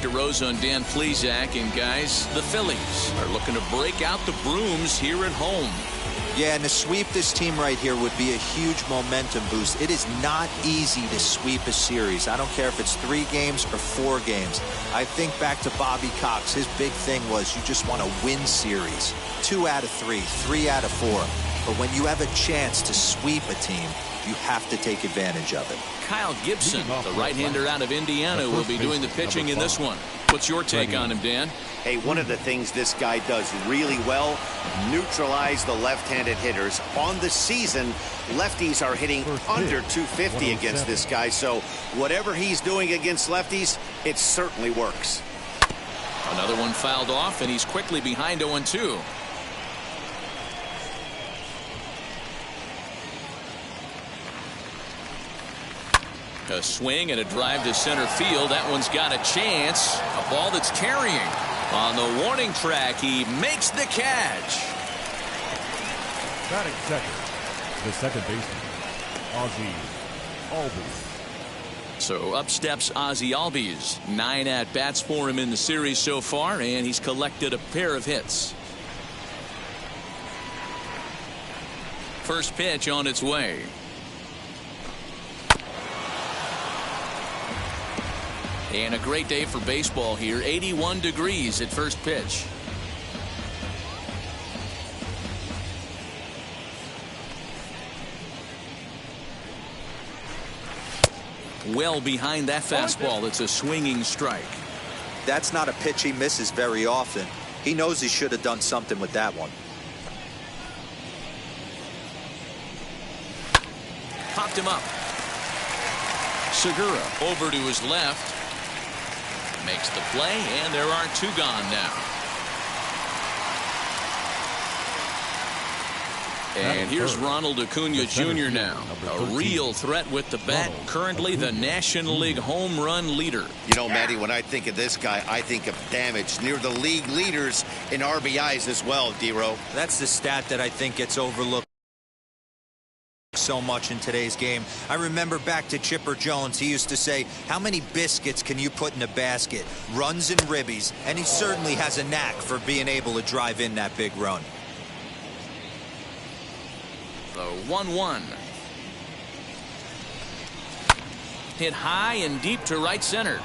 Dr. Rose on Dan Plesac. And guys, the Phillies are looking to break out the brooms here at home. Yeah, and to sweep this team right here would be a huge momentum boost. It is not easy to sweep a series. I don't care if it's 3 games or 4 games. I think back to Bobby Cox. His big thing was you just want to win series. 2 out of 3, 3 out of 4. But when you have a chance to sweep a team, you have to take advantage of it. Kyle Gibson, the right-hander out of Indiana, will be doing the pitching in this one. What's your take on him, Dan? Hey, one of the things this guy does really well, neutralize the left-handed hitters. On the season, lefties are hitting under 250 against this guy, so whatever he's doing against lefties, it certainly works. Another one fouled off, and he's quickly behind 0-2. A swing and a drive to center field. That one's got a chance. A ball that's carrying. On the warning track, he makes the catch. Batting second, the second baseman, Ozzie Albies. So up steps Ozzie Albies. 9 at-bats for him in the series so far, and he's collected a pair of hits. First pitch on its way. And a great day for baseball here. 81 degrees at first pitch. Well behind that fastball. It's a swinging strike. That's not a pitch he misses very often. He knows he should have done something with that one. Popped him up. Segura over to his left. Makes the play, and there are 2 gone now. And here's Ronald Acuna Jr. now. A real threat with the bat. Currently the National League home run leader. You know, Matty, when I think of this guy, I think of damage. Near the league leaders in RBIs as well, D-Row. That's the stat that I think gets overlooked so much in today's game. I remember back to Chipper Jones. He used to say, how many biscuits can you put in a basket? Runs and ribbies. And he certainly has a knack for being able to drive in that big run. The 1-1. Hit high and deep to right center.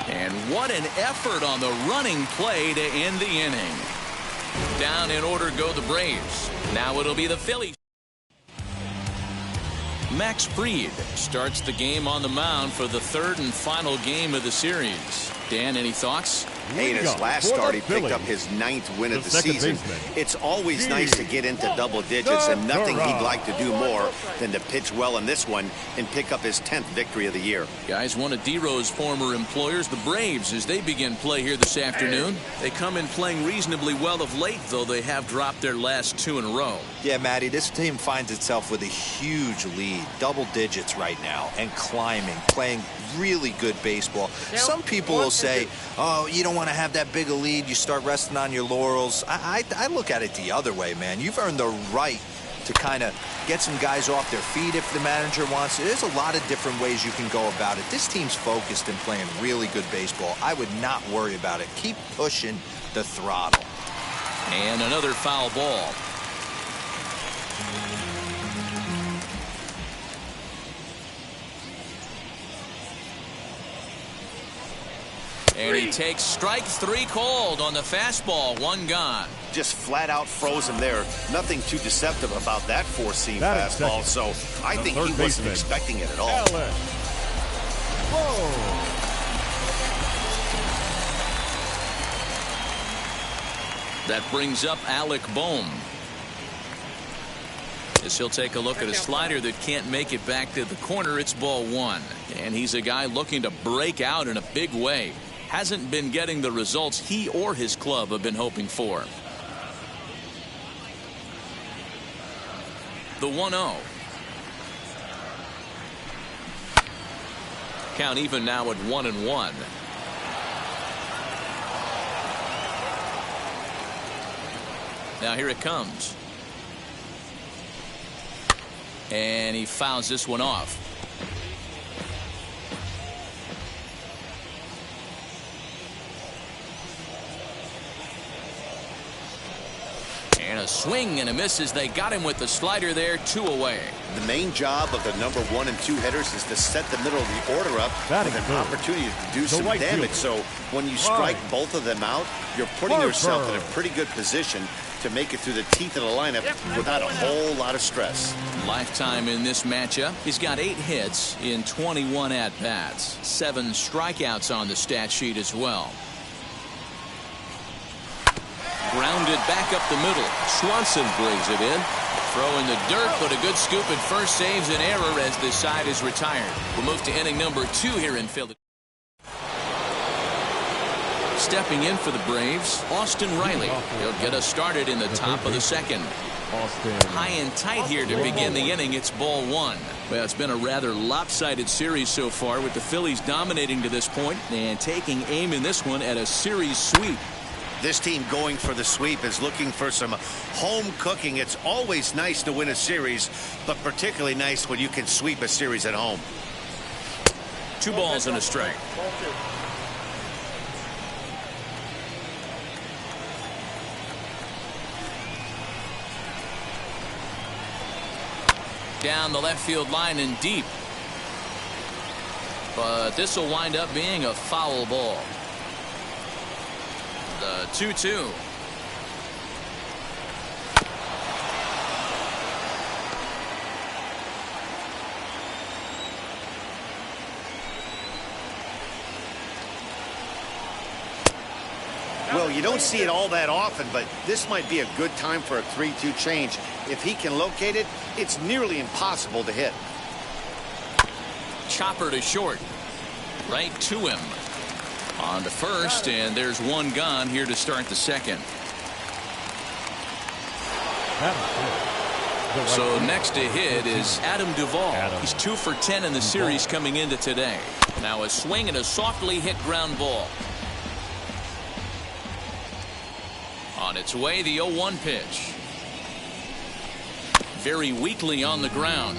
And what an effort on the running play to end the inning. Down in order go the Braves. Now it'll be the Phillies. Max Fried starts the game on the mound for the 3rd and final game of the series. Dan, any thoughts? Hey, in his last start, he picked up his 9th win of the season. It's always nice to get into double digits, and nothing he'd like to do more than to pitch well in this one and pick up his 10th victory of the year. Guys, one of D-Row's former employers, the Braves, as they begin play here this afternoon. They come in playing reasonably well of late, though they have dropped their last 2 in a row. Yeah, Matty, this team finds itself with a huge lead, double digits right now, and climbing, playing really good baseball. Some people will say, oh, you don't want to have that big a lead, you start resting on your laurels. I look at it the other way, man. You've earned the right to kind of get some guys off their feet if the manager wants to. There's a lot of different ways you can go about it. This team's focused and playing really good baseball. I would not worry about it. Keep pushing the throttle. And another foul ball. And he takes strike 3 called on the fastball. 1 gone. Just flat out frozen there. Nothing too deceptive about that 4-seam fastball. So I think he wasn't expecting it at all. That brings up Alec Bohm. As he'll take a look at a slider that can't make it back to the corner. It's ball 1. And he's a guy looking to break out in a big way. Hasn't been getting the results he or his club have been hoping for. The 1-0. Count even now at 1-1. Now here it comes. And he fouls this one off. swing and a miss as they got him with the slider there. 2 away. The main job of the number 1 and 2 hitters is to set the middle of the order up with an opportunity to do some damage. So when you strike both of them out, you're putting yourself in a pretty good position to make it through the teeth of the lineup without a whole lot of stress. Lifetime in this matchup. He's got 8 hits in 21 at-bats. 7 strikeouts on the stat sheet as well. Grounded back up the middle. Swanson brings it in. Throw in the dirt, but a good scoop at first saves an error as this side is retired. We'll move to inning number 2 here in Philly. Stepping in for the Braves, Austin Riley. He'll get us started in the top of the second. High and tight here to begin the inning. It's ball 1. Well, it's been a rather lopsided series so far, with the Phillies dominating to this point and taking aim in this one at a series sweep. This team going for the sweep is looking for some home cooking. It's always nice to win a series, but particularly nice when you can sweep a series at home. 2 balls and a strike. Down the left field line and deep. But this will wind up being a foul ball. The 2-2. Well, you don't see it all that often, but this might be a good time for a 3-2 change. If he can locate it, it's nearly impossible to hit. Chopper to short. Right to him. On to first, and there's 1 gone here to start the second. So next to hit is Adam Duvall. He's 2 for 10 in the series coming into today. Now a swing and a softly hit ground ball. On its way, the 0-1 pitch. Very weakly on the ground.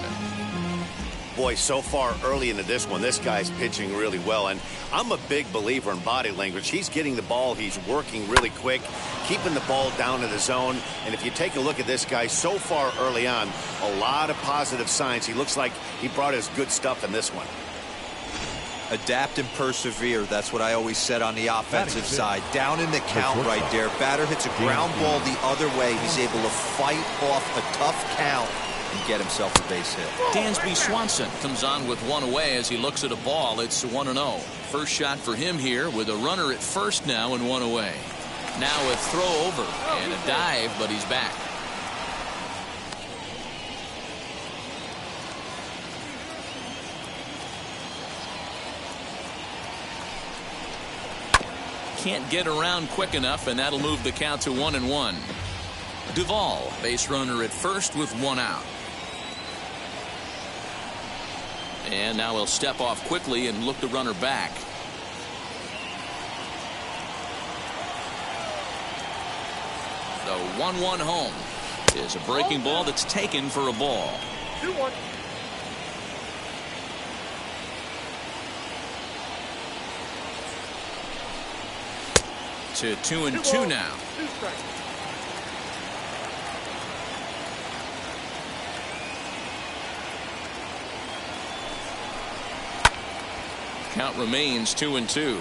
Boy, so far early into this one, this guy's pitching really well, and I'm a big believer in body language. He's getting the ball, he's working really quick, keeping the ball down to the zone, and if you take a look at this guy so far early on, a lot of positive signs. He looks like he brought his good stuff in this one. Adapt and persevere. That's what I always said on the offensive side. Down in the count right there. Batter hits a ground ball the other way. He's able to fight off a tough count and get himself a base hit. Dansby Swanson comes on with 1 away as he looks at a ball. It's 1-0. First shot for him here with a runner at first now and 1 away. Now a throw over and a dive, but he's back. Can't get around quick enough, and that'll move the count to 1-1. Duvall, base runner at first with 1 out. And now he'll step off quickly and look the runner back. The 1-1 home is a breaking ball that's taken for a ball. 2-1. To 2-2 now. 2 strikes. Count remains 2-2.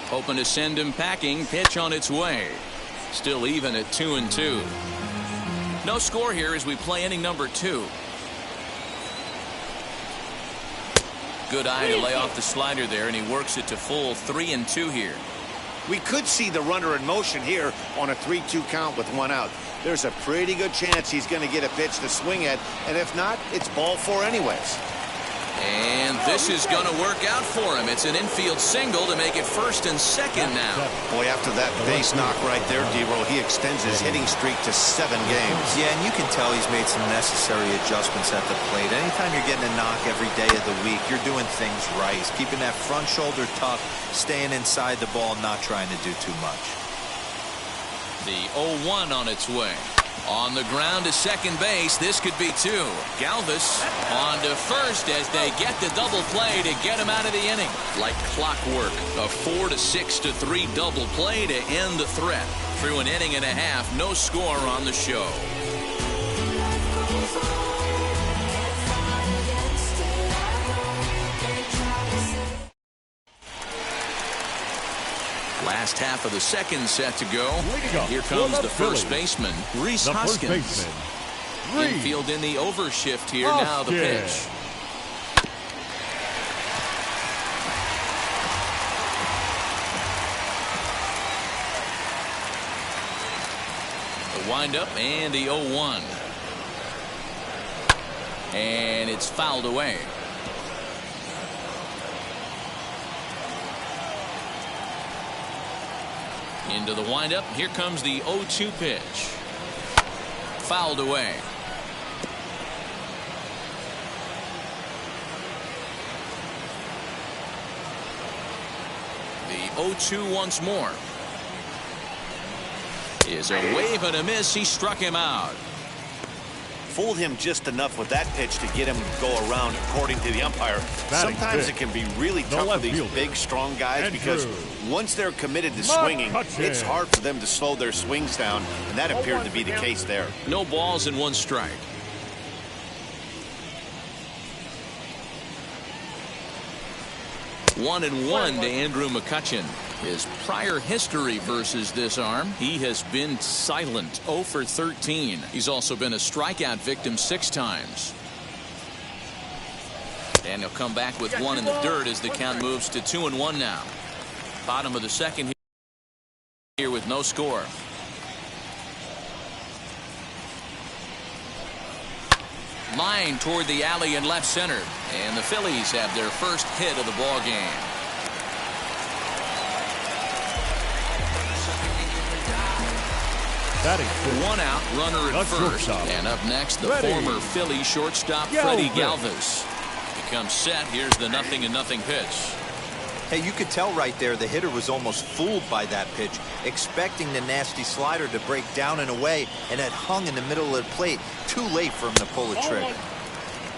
Hoping to send him packing. Pitch on its way. Still even at 2-2. No score here as we play inning number 2. Good eye to lay off the slider there, and he works it to full 3-2 here. We could see the runner in motion here on a 3-2 count with 1 out. There's a pretty good chance he's going to get a pitch to swing at, and if not, it's ball 4 anyways. And this is going to work out for him. It's an infield single to make it 1st and 2nd now. Boy, after that base knock right there, D-Roll, he extends his hitting streak to 7 games. Yeah, and you can tell he's made some necessary adjustments at the plate. Anytime you're getting a knock every day of the week, you're doing things right. He's keeping that front shoulder tucked, staying inside the ball, not trying to do too much. The 0-1 on its way. On the ground to second base. This could be two. Galvis on to first as they get the double play to get him out of the inning. Like clockwork, a 4-6-3 double play to end the threat. Through an inning and a half, no score on the show. Last half of the second set to go. Here comes the first baseman, Rhys Hoskins. Infield in the overshift here. Now the pitch. The windup and the 0-1. And it's fouled away. Into the windup. Here comes the 0-2 pitch. Fouled away. The 0-2 once more. Is a wave and a miss. He struck him out. Fooled him just enough with that pitch to get him to go around, according to the umpire. Sometimes it can be really tough for these big, strong guys because once they're committed to swinging, it's hard for them to slow their swings down, and that appeared to be the case there. No balls and one strike. One and one to Andrew McCutchen. His prior history versus this arm, he has been silent, 0 for 13. He's also been a strikeout victim 6 times. And he'll come back with one in the dirt as the count moves to 2-1 now. Bottom of the second here with no score. Line toward the alley in left center, and the Phillies have their first hit of the ball game. One out, runner at first, and up next the former Philly shortstop Freddie Galvis becomes set. Here's the 0-0 pitch. Hey, you could tell right there the hitter was almost fooled by that pitch, expecting the nasty slider to break down and away, and it hung in the middle of the plate. Too late for him to pull the trigger.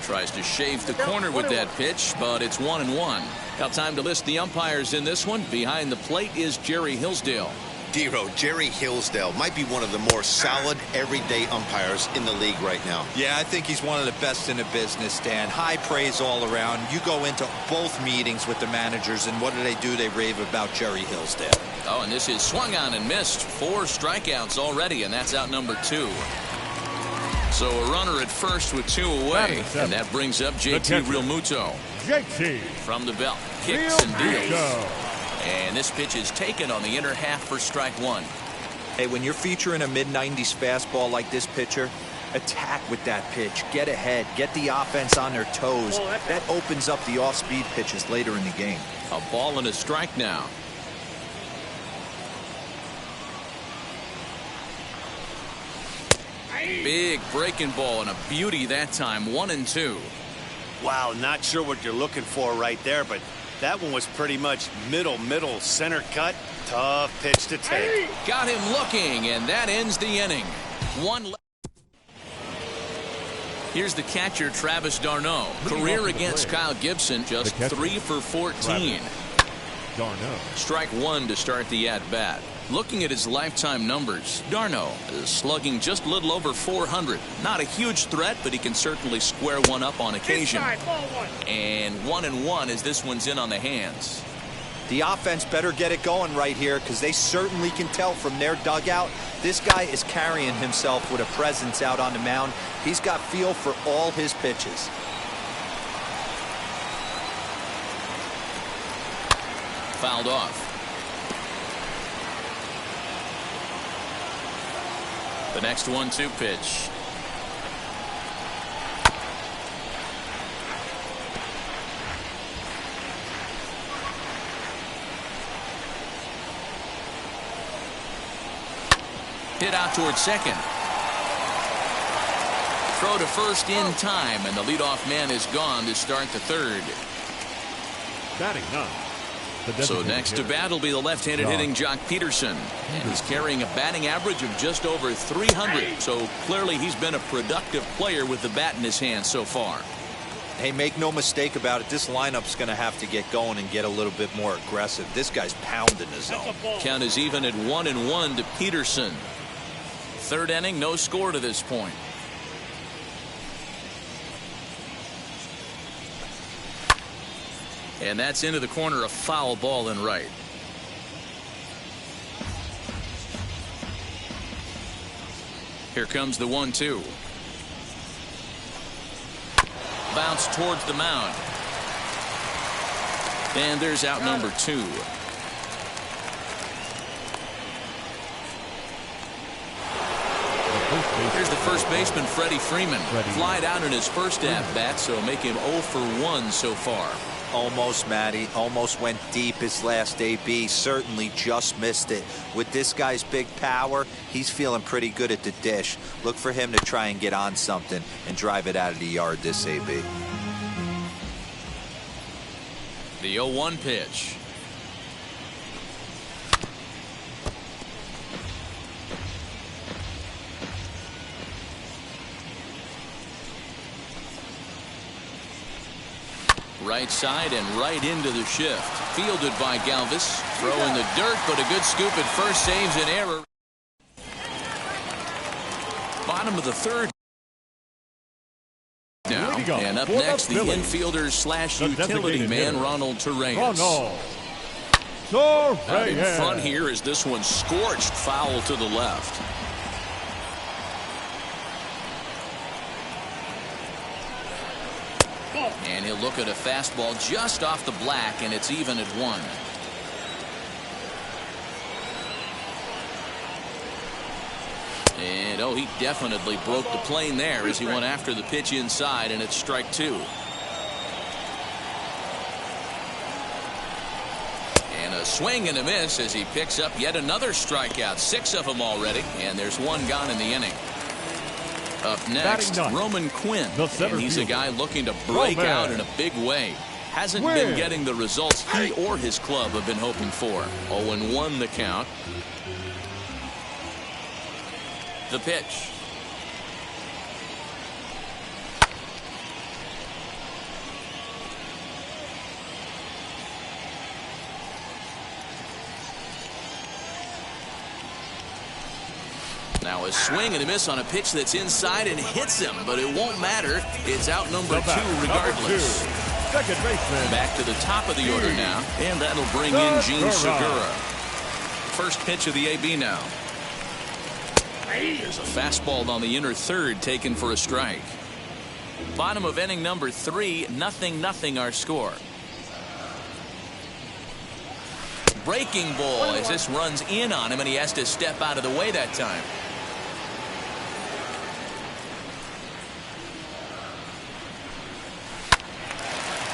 Tries to shave the corner with that pitch, but it's 1-1. Now time to list the umpires in this one. Behind the plate is Jerry Hillsdale. Dero, Jerry Hillsdale might be one of the more solid everyday umpires in the league right now. Yeah, I think he's one of the best in the business, Dan. High praise all around. You go into both meetings with the managers, and what do? They rave about Jerry Hillsdale. Oh, and this is swung on and missed. 4 strikeouts already, and that's out number 2. So a runner at first with 2 away, and that brings up JT Realmuto. From the belt, kicks and deals. And this pitch is taken on the inner half for strike 1. Hey, when you're featuring a mid-90s fastball like this pitcher, attack with that pitch. Get ahead. Get the offense on their toes. That opens up the off-speed pitches later in the game. A ball and a strike now. Big breaking ball and a beauty that time. 1-2. Wow, not sure what you're looking for right there, but that one was pretty much middle center cut. Tough pitch to take. Got him looking, and that ends the inning. Here's the catcher, Travis d'Arnaud. Career against Kyle Gibson, just 3 for 14. Strike 1 to start the at-bat. Looking at his lifetime numbers, d'Arnaud is slugging just a little over 400. Not a huge threat, but he can certainly square one up on occasion. And 1-1 as this one's in on the hands. The offense better get it going right here, because they certainly can tell from their dugout this guy is carrying himself with a presence out on the mound. He's got feel for all his pitches. Fouled off. The next 1-2 pitch. Hit out towards second. Throw to first in time, and the leadoff man is gone to start the third. Batting 9. So next to bat will be the left-handed hitting Jock Peterson. And he's carrying a batting average of just over 300. So clearly he's been a productive player with the bat in his hand so far. Hey, make no mistake about it. This lineup's going to have to get going and get a little bit more aggressive. This guy's pounding the zone. Count is even at 1-1 to Peterson. Third inning, no score to this point. And that's into the corner, a foul ball and right. Here comes the 1-2. Bounce towards the mound. And there's out number 2. Here's the first baseman, Freddie Freeman. Flied out in his first at-bat, so make him 0 for 1 so far. Almost, Matty. Almost went deep his last AB. Certainly just missed it. With this guy's big power, he's feeling pretty good at the dish. Look for him to try and get on something and drive it out of the yard this AB. The 0-1 pitch. Right side and right into the shift. Fielded by Galvis. Throw in the dirt, but a good scoop at first saves an error. Bottom of the third. Now, and up next, the infielder slash utility man, Ronald Torreyes. Out in front here is this one scorched foul to the left. And he'll look at a fastball just off the black, and it's even at 1. And oh, he definitely broke the plane there as he went after the pitch inside, and it's strike 2. And a swing and a miss as he picks up yet another strikeout. 6 of them already, and there's 1 gone in the inning. Up next, Roman Quinn, and he's a guy looking to break out in a big way. Hasn't been getting the results he or his club have been hoping for. 0-1 the count. The pitch. Now a swing and a miss on a pitch that's inside and hits him, but it won't matter. It's out number 2 regardless. Second baseman. Back to the top of the order now, and that'll bring in Gene Segura. First pitch of the AB now. There's a fastball on the inner third taken for a strike. Bottom of inning number 3, 0-0 our score. Breaking ball as this runs in on him, and he has to step out of the way that time.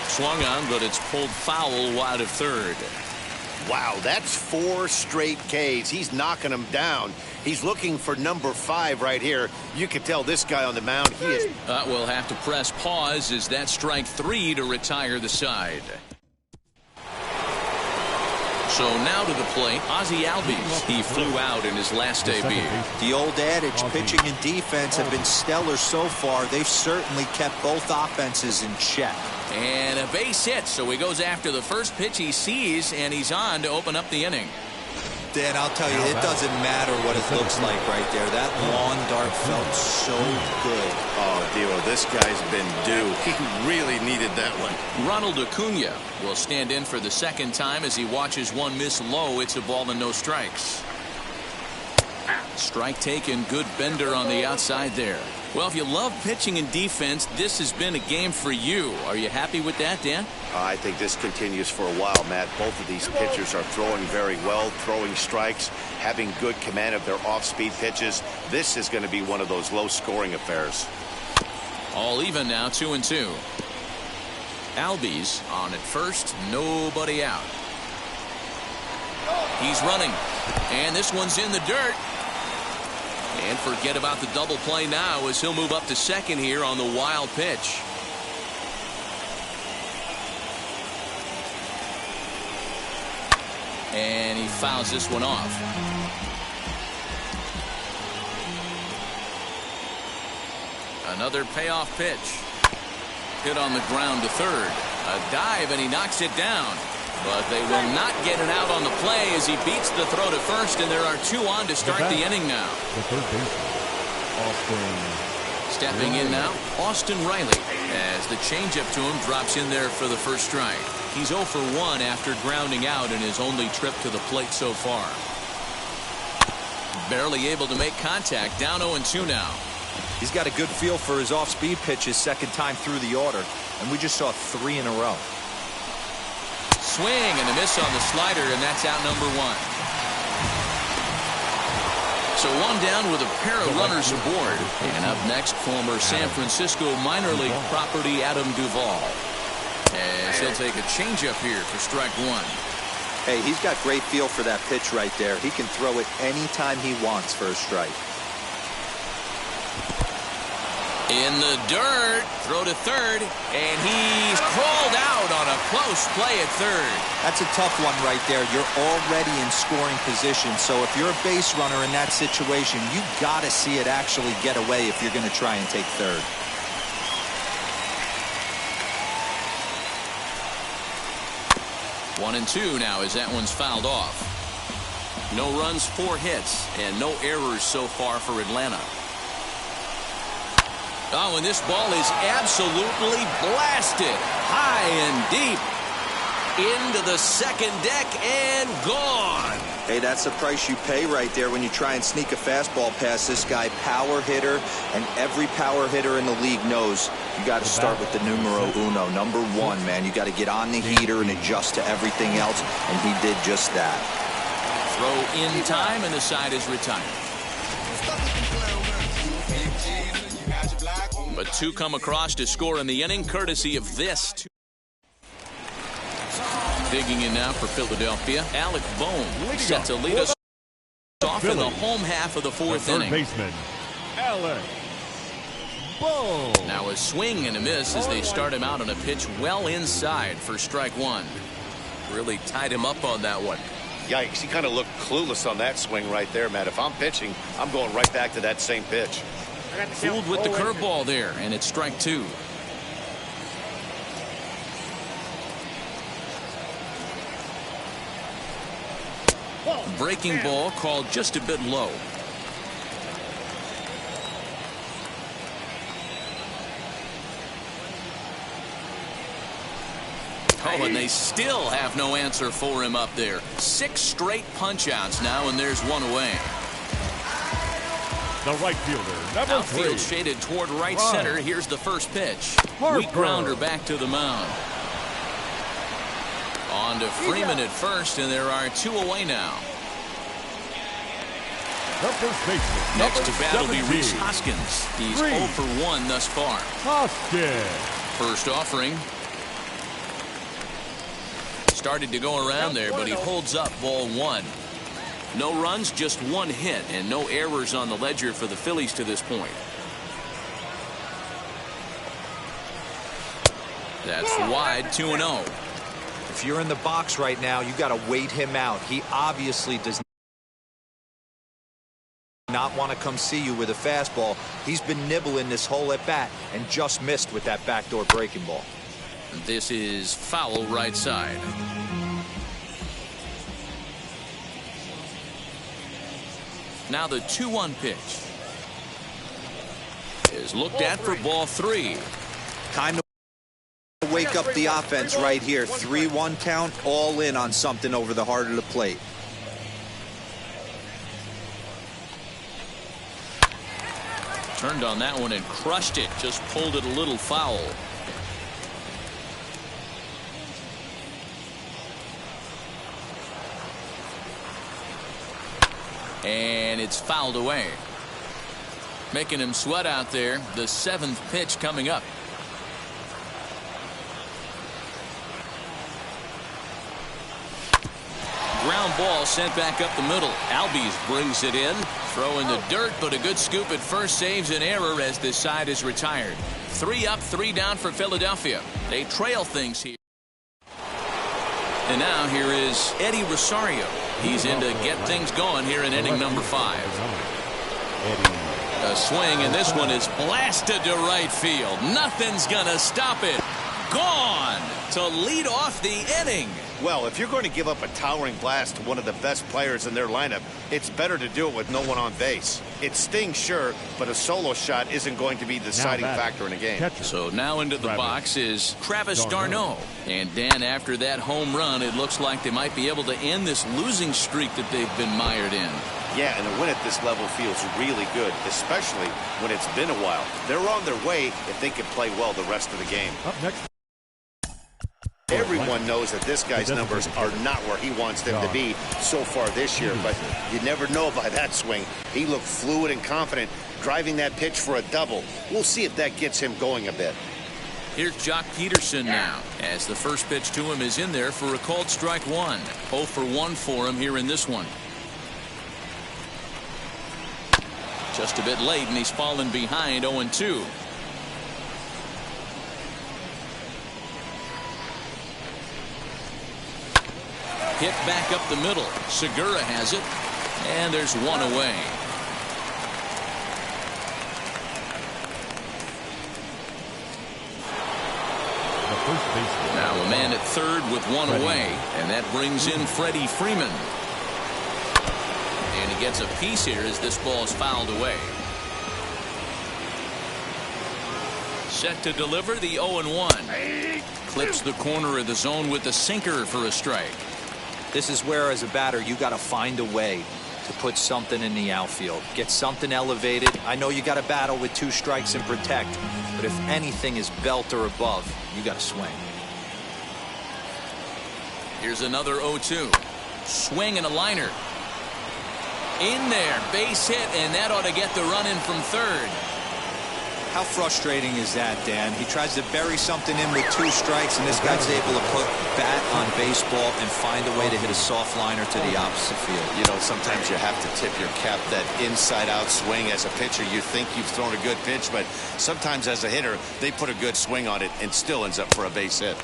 Swung on, but it's pulled foul wide of third. Wow, that's 4 straight Ks. He's knocking them down. He's looking for number 5 right here. You can tell this guy on the mound, he is. We'll have to press pause as that strike 3 to retire the side. So now to the plate, Ozzie Albies. He flew out in his last debut. The old adage, pitching and defense have been stellar so far. They've certainly kept both offenses in check. And a base hit, so he goes after the first pitch he sees, and he's on to open up the inning. Dan, I'll tell you, it doesn't matter what it looks like right there. That lawn dart felt so good. Oh, Dio, this guy's been due. He really needed that one. Ronald Acuna will stand in for the second time as he watches one miss low. It's a ball and no strikes. Strike taken, good bender on the outside there. Well, if you love pitching and defense, this has been a game for you. Are you happy with that, Dan? I think this continues for a while, Matt. Both of these pitchers are throwing very well, throwing strikes, having good command of their off-speed pitches. This is going to be one of those low-scoring affairs. All even now, 2-2. Albies on at first, nobody out. He's running, and this one's in the dirt. And forget about the double play now as he'll move up to second here on the wild pitch. fouls this one off. Another payoff pitch. Hit on the ground to third. A dive, and he knocks it down. But they will not get it out on the play as he beats the throw to first, and there are 2 on to start the inning now. The third baseman, Austin. Stepping in now, Austin Riley, as the changeup to him drops in there for the first strike. He's 0 for 1 after grounding out in his only trip to the plate so far. Barely able to make contact, down 0-2 now. He's got a good feel for his off-speed pitches second time through the order, and we just saw 3 in a row. Swing and a miss on the slider, and that's out number 1. So 1 down with a pair of runners aboard. And up next, former San Francisco minor league property Adam Duvall. As he'll take a changeup here for strike 1. Hey, he's got great feel for that pitch right there. He can throw it anytime he wants for a strike. In the dirt, throw to third, and he's crawled out on a close play at third. That's a tough one right there. You're already in scoring position, so if you're a base runner in that situation, you got to see it actually get away if you're going to try and take third. One and 2 now as that one's fouled off. No runs, 4 hits, and no errors so far for Atlanta. Oh, and this ball is absolutely blasted high and deep into the second deck and gone. Hey, that's the price you pay right there when you try and sneak a fastball past this guy. Power hitter, and every power hitter in the league knows you got to start with the numero uno, number 1, man. You got to get on the heater and adjust to everything else, and he did just that. Throw in time, and the side is retired. But 2 come across to score in the inning, courtesy of this. Digging in now for Philadelphia, Alec Bohm set to lead us off in the home half of the 4th inning. Third baseman, Alec Bohm. Now a swing and a miss as they start him out on a pitch well inside for strike 1. Really tied him up on that one. Yikes, he kind of looked clueless on that swing right there, Matt. If I'm pitching, I'm going right back to that same pitch. Fooled with the curveball there, and it's strike 2. Breaking ball called just a bit low. Oh, and they still have no answer for him up there. 6 straight punch-outs now, and there's 1 away. The right fielder, number Outfield 3. shaded toward right center. Here's the first pitch. Harper. Weak grounder back to the mound. On to Freeman at first, and there are 2 away now. The first baseman, Next to bat will be 17. Rhys Hoskins. He's 0 for 1 thus far. Hoskins. First offering. Started to go around there, but he holds up ball 1. No runs, just 1 hit, and no errors on the ledger for the Phillies to this point. That's wide, 2-0. If you're in the box right now, you got to wait him out. He obviously does not want to come see you with a fastball. He's been nibbling this whole at bat and just missed with that backdoor breaking ball. This is foul right side. Now the 2-1 pitch is looked at for ball 3. Time to wake up the offense right here. 3-1 count, all in on something over the heart of the plate. Turned on that one and crushed it. Just pulled it a little foul. And it's fouled away. Making him sweat out there. The 7th pitch coming up. Ground ball sent back up the middle. Albies brings it in. Throw in the dirt, but a good scoop at first saves an error as this side is retired. 3 up, 3 down for Philadelphia. They trail things here. And now here is Eddie Rosario. He's in to get things going here in inning number 5. A swing, and this one is blasted to right field. Nothing's gonna stop it. Gone to lead off the inning. Well, if you're going to give up a towering blast to one of the best players in their lineup, it's better to do it with no one on base. It stings, sure, but a solo shot isn't going to be the deciding factor in a game. So now into the box is Travis d'Arnaud. And Dan, after that home run, it looks like they might be able to end this losing streak that they've been mired in. Yeah, and a win at this level feels really good, especially when it's been a while. They're on their way if they can play well the rest of the game. Up next. Everyone knows that this guy's numbers are not where he wants them to be so far this year, but you never know by that swing. He looked fluid and confident, driving that pitch for a double. We'll see if that gets him going a bit. Here's Jock Peterson now, as the first pitch to him is in there for a called strike 1. 0 for 1 for him here in this one. Just a bit late, and he's fallen behind 0-2. Hit back up the middle. Segura has it, and there's one away. Now a man at third with one away, and that brings in Freddie Freeman. And he gets a piece here as this ball is fouled away. Set to deliver the 0-1. Clips the corner of the zone with the sinker for a strike. This is where, as a batter, you got to find a way to put something in the outfield. Get something elevated. I know you got to battle with 2 strikes and protect, but if anything is belt or above, you got to swing. Here's another 0-2. Swing and a liner. In there, base hit, and that ought to get the run in from third. How frustrating is that, Dan? He tries to bury something in with 2 strikes, and this guy's able to put bat on baseball and find a way to hit a soft liner to the opposite field. You know, sometimes you have to tip your cap that inside-out swing. As a pitcher, you think you've thrown a good pitch, but sometimes as a hitter, they put a good swing on it and still ends up for a base hit.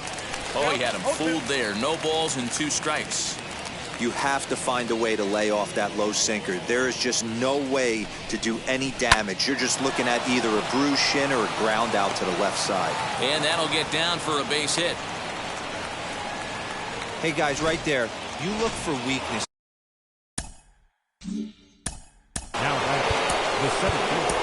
Oh, he had him fooled there. No balls and 2 strikes. You have to find a way to lay off that low sinker. There is just no way to do any damage. You're just looking at either a bruised shin or a ground out to the left side. And that'll get down for a base hit. Hey, guys, right there, you look for weakness. Now back the 7th.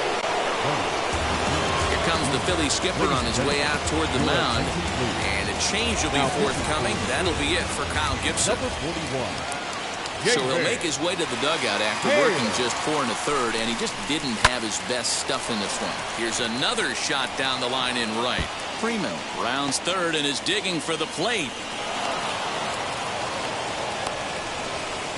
Here comes the Philly skipper on his way out toward the mound. And a change will be forthcoming. That'll be it for Kyle Gibson. Number 41. So he'll make his way to the dugout after working just 4 1/3, and he just didn't have his best stuff in this one. Here's another shot down the line in right. Freeman rounds third and is digging for the plate.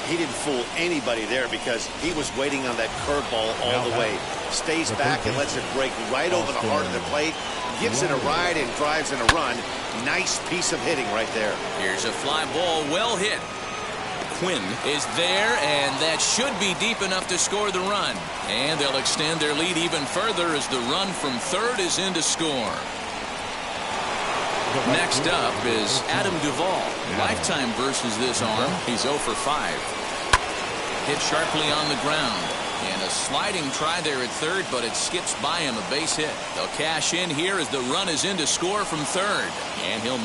He didn't fool anybody there because he was waiting on that curveball all the way. Stays back and lets it break right over the heart of the plate. Gives it a ride and drives in a run. Nice piece of hitting right there. Here's a fly ball, well hit. Quinn is there, and that should be deep enough to score the run. And they'll extend their lead even further as the run from third is in to score. Next up is Adam Duvall. Lifetime versus this arm. He's 0 for 5. Hit sharply on the ground. And a sliding try there at third, but it skips by him, a base hit. They'll cash in here as the run is in to score from third. And he'll make